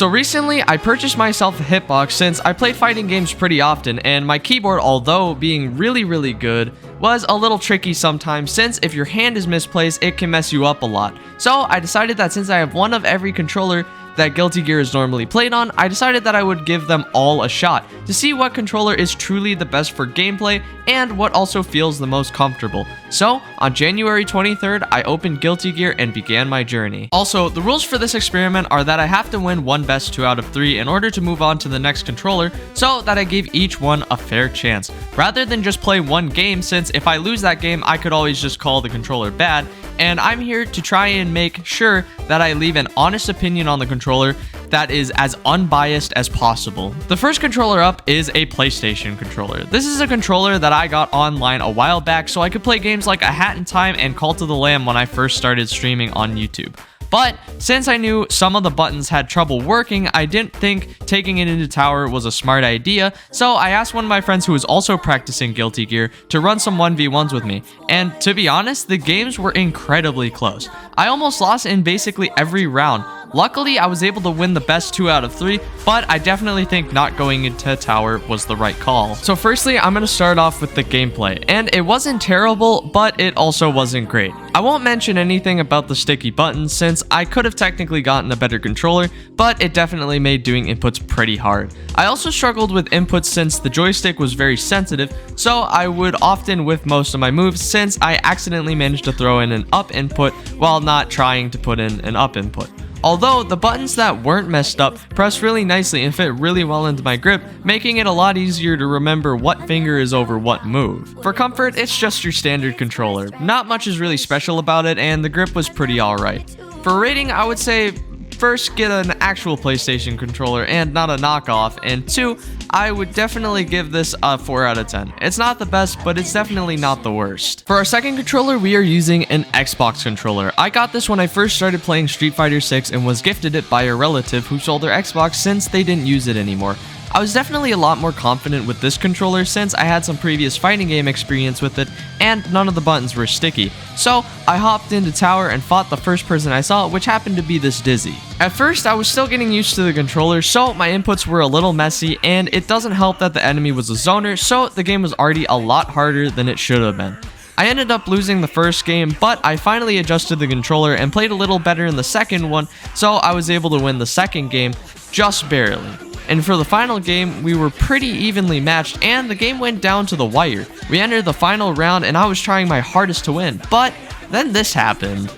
So recently, I purchased myself a hitbox since I play fighting games pretty often, and my keyboard, although being really good, was a little tricky sometimes since if your hand is misplaced, it can mess you up a lot. So I decided that since I have one of every controller that Guilty Gear is normally played on, I decided that I would give them all a shot to see what controller is truly the best for gameplay and what also feels the most comfortable. So on January 23rd, I opened Guilty Gear and began my journey. Also, the rules for this experiment are that I have to win one best 2 out of 3 in order to move on to the next controller, so that I gave each one a fair chance, rather than just play one game, since if I lose that game, I could always just call the controller bad, and I'm here to try and make sure that I leave an honest opinion on the controller that is as unbiased as possible. The first controller up is a PlayStation controller. This is a controller that I got online a while back so I could play games like A Hat in Time and Call to the Lamb when I first started streaming on YouTube. But since I knew some of the buttons had trouble working, I didn't think taking it into tower was a smart idea, so I asked one of my friends who was also practicing Guilty Gear to run some 1v1s with me. And to be honest, the games were incredibly close. I almost lost in basically every round. Luckily, I was able to win the best 2 out of 3, but I definitely think not going into tower was the right call. So firstly, I'm going to start off with the gameplay, and it wasn't terrible, but it also wasn't great. I won't mention anything about the sticky buttons since I could have technically gotten a better controller, but it definitely made doing inputs pretty hard. I also struggled with inputs since the joystick was very sensitive, so I would often whiff most of my moves since I accidentally managed to throw in an up input while not trying to put in an up input. Although the buttons that weren't messed up pressed really nicely and fit really well into my grip, making it a lot easier to remember what finger is over what move. For comfort, it's just your standard controller. Not much is really special about it, and the grip was pretty alright. For rating, I would say first, get an actual PlayStation controller and not a knockoff, and 2, I would definitely give this a 4 out of 10. It's not the best, but it's definitely not the worst. For our second controller, we are using an Xbox controller. I got this when I first started playing Street Fighter 6 and was gifted it by a relative who sold their Xbox since they didn't use it anymore. I was definitely a lot more confident with this controller since I had some previous fighting game experience with it and none of the buttons were sticky. So I hopped into tower and fought the first person I saw, which happened to be this Dizzy. At first, I was still getting used to the controller, so my inputs were a little messy, and it doesn't help that the enemy was a zoner, so the game was already a lot harder than it should have been. I ended up losing the first game, but I finally adjusted the controller and played a little better in the second one, so I was able to win the second game, just barely. And for the final game, we were pretty evenly matched, and the game went down to the wire. We entered the final round, and I was trying my hardest to win, but then this happened.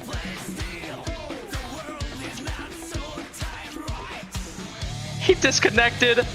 He disconnected.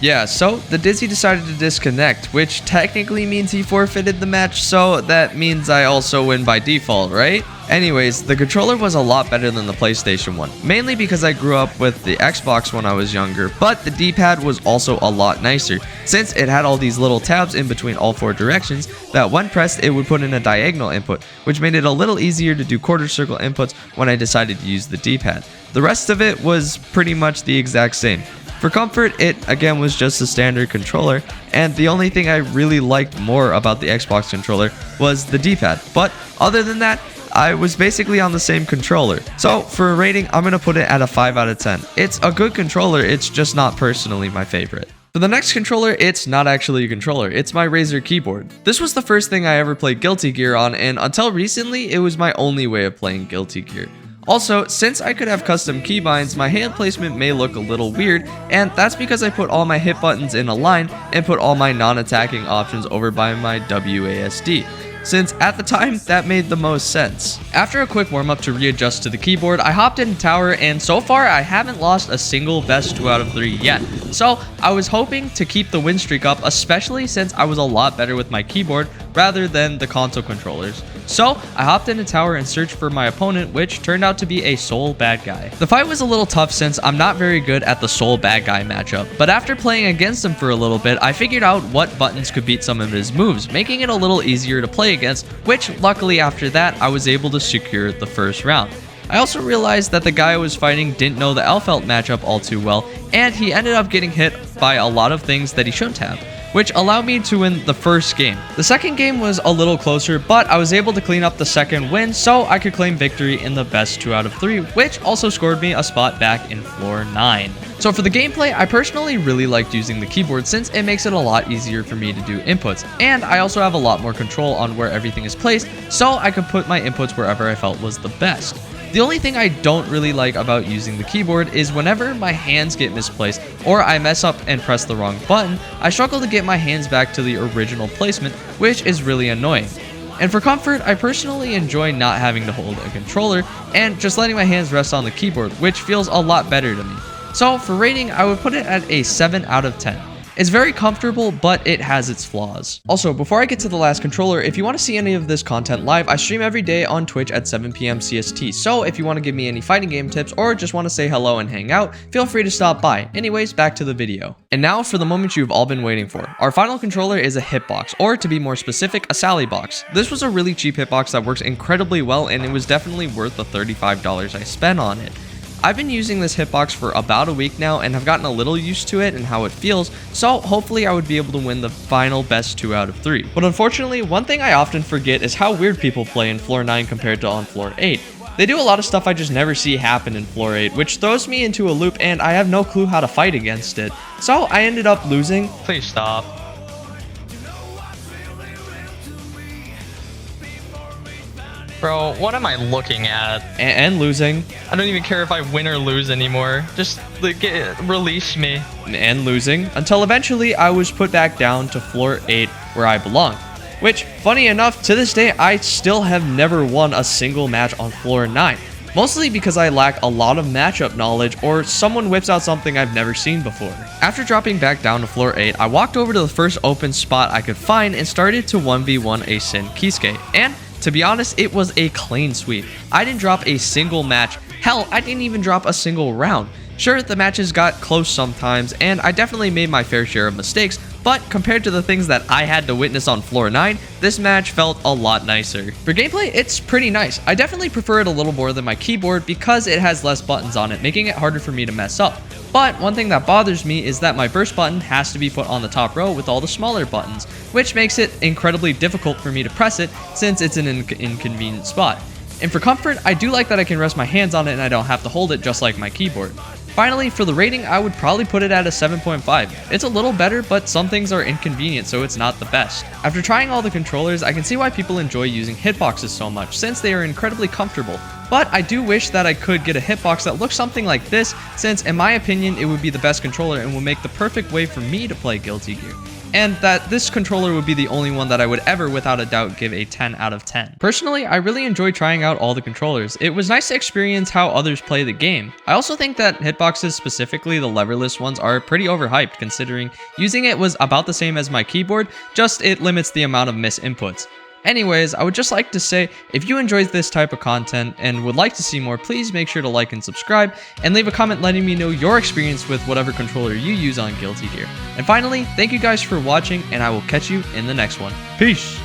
Yeah, so the Dizzy decided to disconnect, which technically means he forfeited the match, so that means I also win by default, right? Anyways, the controller was a lot better than the PlayStation one, mainly because I grew up with the Xbox when I was younger, but the D-pad was also a lot nicer, since it had all these little tabs in between all 4 directions that when pressed it would put in a diagonal input, which made it a little easier to do quarter circle inputs when I decided to use the D-pad. The rest of it was pretty much the exact same. For comfort, it again was just a standard controller, and the only thing I really liked more about the Xbox controller was the D-pad, but other than that, I was basically on the same controller. So for a rating, I'm going to put it at a 5 out of 10. It's a good controller, it's just not personally my favorite. For the next controller, it's not actually a controller, it's my Razer keyboard. This was the first thing I ever played Guilty Gear on, and until recently, it was my only way of playing Guilty Gear. Also, since I could have custom keybinds, my hand placement may look a little weird, and that's because I put all my hit buttons in a line and put all my non-attacking options over by my WASD, since at the time, that made the most sense. After a quick warm-up to readjust to the keyboard, I hopped into tower, and so far, I haven't lost a single best 2 out of 3 yet. So, I was hoping to keep the win streak up, especially since I was a lot better with my keyboard rather than the console controllers. So, I hopped into tower and searched for my opponent, which turned out to be a Soul bad guy. The fight was a little tough since I'm not very good at the Soul bad guy matchup, but after playing against him for a little bit, I figured out what buttons could beat some of his moves, making it a little easier to play against, which luckily after that, I was able to secure the first round. I also realized that the guy I was fighting didn't know the Elfelt matchup all too well, and he ended up getting hit by a lot of things that he shouldn't have. which allowed me to win the first game. The second game was a little closer, but I was able to clean up the second win so I could claim victory in the best 2 out of 3, which also scored me a spot back in floor 9. So for the gameplay, I personally really liked using the keyboard since it makes it a lot easier for me to do inputs, and I also have a lot more control on where everything is placed, so I could put my inputs wherever I felt was the best. The only thing I don't really like about using the keyboard is whenever my hands get misplaced or I mess up and press the wrong button, I struggle to get my hands back to the original placement, which is really annoying. And for comfort, I personally enjoy not having to hold a controller and just letting my hands rest on the keyboard, which feels a lot better to me. So for rating, I would put it at a 7 out of 10. It's very comfortable, but it has its flaws. Also, before I get to the last controller, if you want to see any of this content live, I stream every day on Twitch at 7 p.m. CST. So if you want to give me any fighting game tips or just want to say hello and hang out, feel free to stop by. Anyways, back to the video. And now for the moment you've all been waiting for. Our final controller is a hitbox, or to be more specific, a Sallybox. This was a really cheap hitbox that works incredibly well, and it was definitely worth the $35 I spent on it. I've been using this hitbox for about a week now and have gotten a little used to it and how it feels, so hopefully I would be able to win the final best 2 out of 3. But unfortunately, one thing I often forget is how weird people play in floor 9 compared to on floor 8. They do a lot of stuff I just never see happen in floor 8, which throws me into a loop and I have no clue how to fight against it. So I ended up losing. Please stop. Bro, what am I looking at? And losing. I don't even care if I win or lose anymore. Just release me. And losing, until eventually I was put back down to floor 8 where I belong. Which, funny enough, to this day I still have never won a single match on floor 9. Mostly because I lack a lot of matchup knowledge or someone whips out something I've never seen before. After dropping back down to floor 8, I walked over to the first open spot I could find and started to 1v1 a Sin Kisuke. And to be honest, it was a clean sweep. I didn't drop a single match. Hell, I didn't even drop a single round. Sure, the matches got close sometimes, and I definitely made my fair share of mistakes, but compared to the things that I had to witness on floor 9, this match felt a lot nicer. For gameplay, it's pretty nice. I definitely prefer it a little more than my keyboard because it has less buttons on it, making it harder for me to mess up. But one thing that bothers me is that my burst button has to be put on the top row with all the smaller buttons, which makes it incredibly difficult for me to press it since it's an inconvenient spot. And for comfort, I do like that I can rest my hands on it and I don't have to hold it just like my keyboard. Finally, for the rating, I would probably put it at a 7.5. It's a little better, but some things are inconvenient, so it's not the best. After trying all the controllers, I can see why people enjoy using hitboxes so much, since they are incredibly comfortable. But I do wish that I could get a hitbox that looks something like this, since in my opinion, it would be the best controller and would make the perfect way for me to play Guilty Gear. And that this controller would be the only one that I would ever without a doubt give a 10 out of 10. Personally, I really enjoyed trying out all the controllers. It was nice to experience how others play the game. I also think that hitboxes, specifically the leverless ones, are pretty overhyped considering using it was about the same as my keyboard, just it limits the amount of miss inputs. Anyways, I would just like to say, if you enjoyed this type of content and would like to see more, please make sure to like and subscribe, and leave a comment letting me know your experience with whatever controller you use on Guilty Gear. And finally, thank you guys for watching, and I will catch you in the next one. Peace!